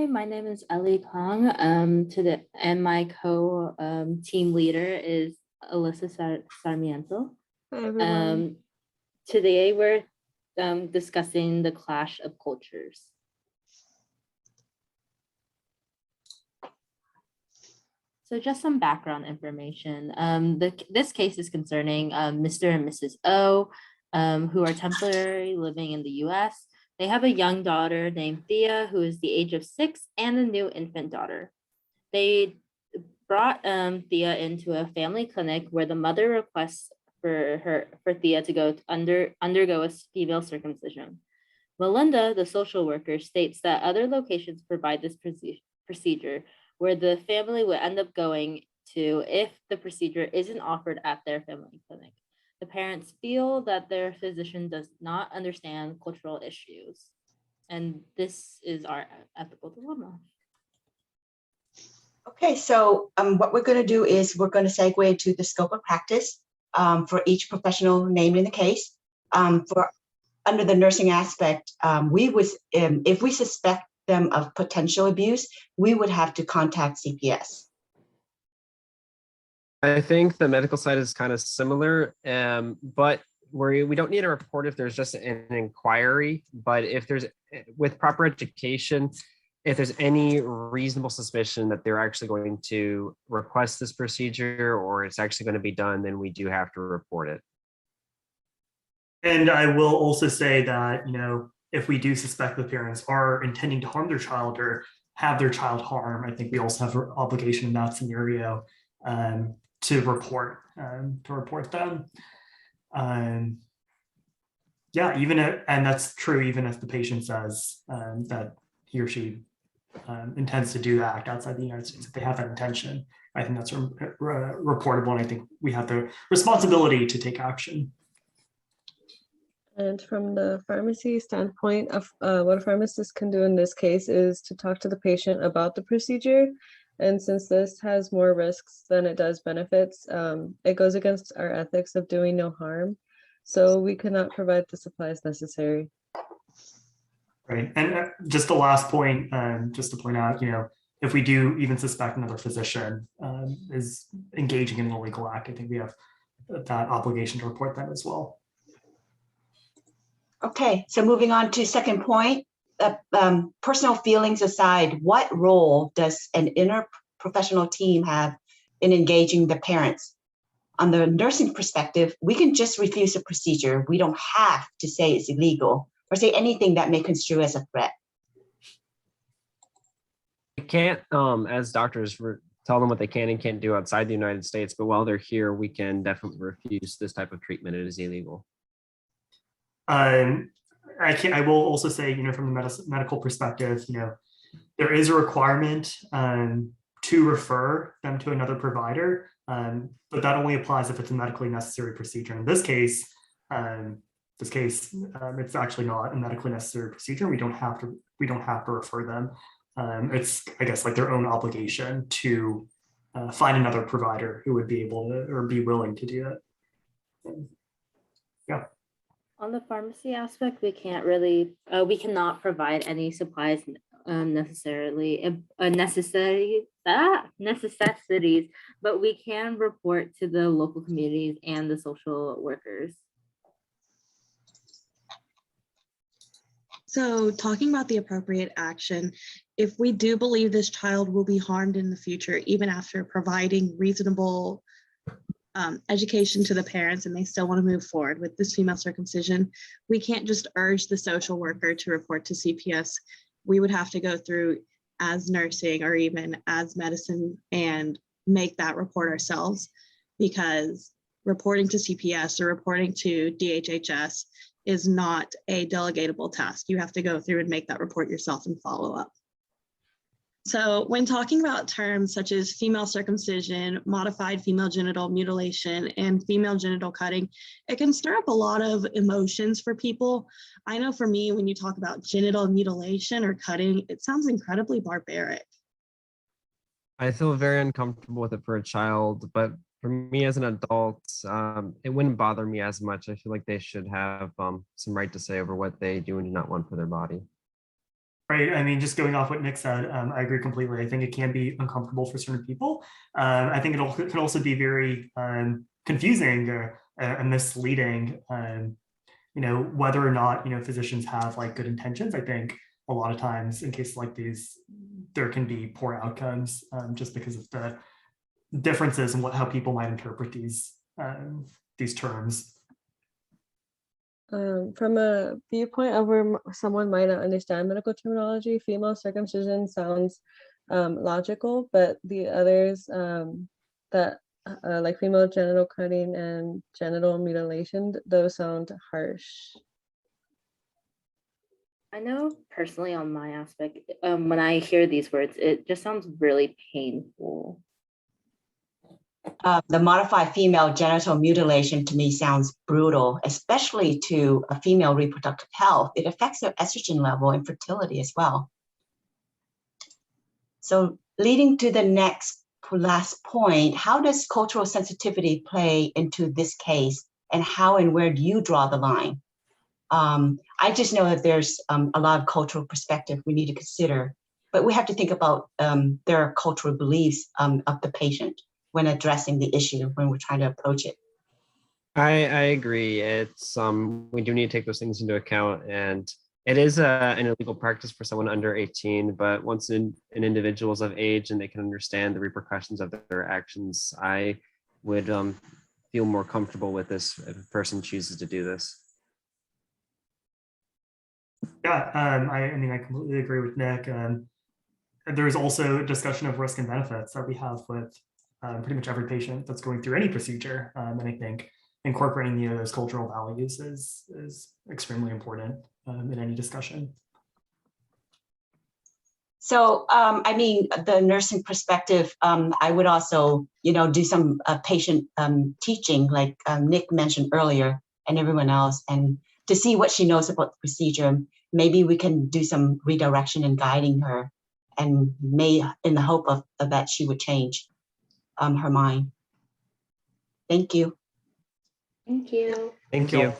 my name is Ellie Kong. And my team leader is Alyssa Sarmiento. Hi, everyone. Today we're discussing the clash of cultures. So just some background information. This case is concerning Mr. and Mrs. O, who are temporarily living in the US. They have a young daughter named Thea, who is the age of 6, and a new infant daughter. They brought Thea into a family clinic where the mother requests for Thea to undergo a female circumcision. Melinda, the social worker, states that other locations provide this procedure where the family would end up going to if the procedure isn't offered at their family clinic. The parents feel that their physician does not understand cultural issues. And this is our ethical dilemma. Okay, so what we're going to do is we're going to segue into the scope of practice for each professional named in the case. For under the nursing aspect, if we suspect them of potential abuse, we would have to contact CPS. I think the medical side is kind of similar, but we don't need a report if there's just an inquiry. But if there's, with proper education, if there's any reasonable suspicion that they're actually going to request this procedure or it's actually going to be done, then we do have to report it. And I will also say that, if we do suspect the parents are intending to harm their child or have their child harm, I think we also have an obligation in that scenario to report them. Yeah, and that's true even if the patient says that he or she intends to do that outside the United States. If they have that intention, I think that's reportable, and I think we have the responsibility to take action. And from the pharmacy standpoint of what a pharmacist can do in this case is to talk to the patient about the procedure. And since this has more risks than it does benefits, it goes against our ethics of doing no harm. So we cannot provide the supplies necessary. Right. And just the last point, just to point out, if we do even suspect another physician is engaging in an illegal act, I think we have that obligation to report them as well. Okay, so moving on to second point, personal feelings aside, what role does an interprofessional team have in engaging the parents? On the nursing perspective, we can just refuse a procedure. We don't have to say it's illegal or say anything that may construe as a threat. We can't, as doctors, tell them what they can and can't do outside the United States, but while they're here, we can definitely refuse this type of treatment. It is illegal. I will also say, from the medical perspective, there is a requirement to refer them to another provider, but that only applies if it's a medically necessary procedure. In this case, it's actually not a medically necessary procedure. We don't have to refer them. It's, I guess, like their own obligation to find another provider who would be able to or be willing to do it. Yeah. On the pharmacy aspect, we cannot provide any supplies necessities, but we can report to the local communities and the social workers. So talking about the appropriate action, if we do believe this child will be harmed in the future, even after providing reasonable education to the parents and they still want to move forward with this female circumcision, we can't just urge the social worker to report to CPS. We would have to go through as nursing or even as medicine and make that report ourselves, because reporting to CPS or reporting to DHHS is not a delegatable task. You have to go through and make that report yourself and follow up. So when talking about terms such as female circumcision, modified female genital mutilation, and female genital cutting, it can stir up a lot of emotions for people. I know for me, when you talk about genital mutilation or cutting, it sounds incredibly barbaric. I feel very uncomfortable with it for a child, but for me as an adult, it wouldn't bother me as much. I feel like they should have some right to say over what they do and do not want for their body. Right. I mean, just going off what Nick said, I agree completely. I think it can be uncomfortable for certain people. I think it can also be very confusing or and misleading. Whether or not physicians have like good intentions. I think a lot of times in cases like these, there can be poor outcomes just because of the differences in how people might interpret these terms. From a viewpoint of where someone might not understand medical terminology, female circumcision sounds logical, but the others that like female genital cutting and genital mutilation, those sound harsh. I know personally on my aspect, when I hear these words, it just sounds really painful. The modified female genital mutilation to me sounds brutal, especially to a female reproductive health. It affects their estrogen level and fertility as well. So leading to the last point, how does cultural sensitivity play into this case, and how and where do you draw the line? I just know that there's a lot of cultural perspective we need to consider, but we have to think about their cultural beliefs of the patient when addressing the issue, when we're trying to approach it. I agree. It's we do need to take those things into account, and it is an illegal practice for someone under 18. But once an individual is of age and they can understand the repercussions of their actions, I would feel more comfortable with this if a person chooses to do this. Yeah, I mean, I completely agree with Nick. There's also a discussion of risk and benefits that we have with pretty much every patient that's going through any procedure. And I think incorporating those cultural values is extremely important in any discussion. So, I mean, the nursing perspective, I would also, do some patient teaching, like Nick mentioned earlier, and everyone else, and to see what she knows about the procedure. Maybe we can do some redirection and guiding her, and in the hope of that she would change her mind. Thank you. Thank you. Thank you.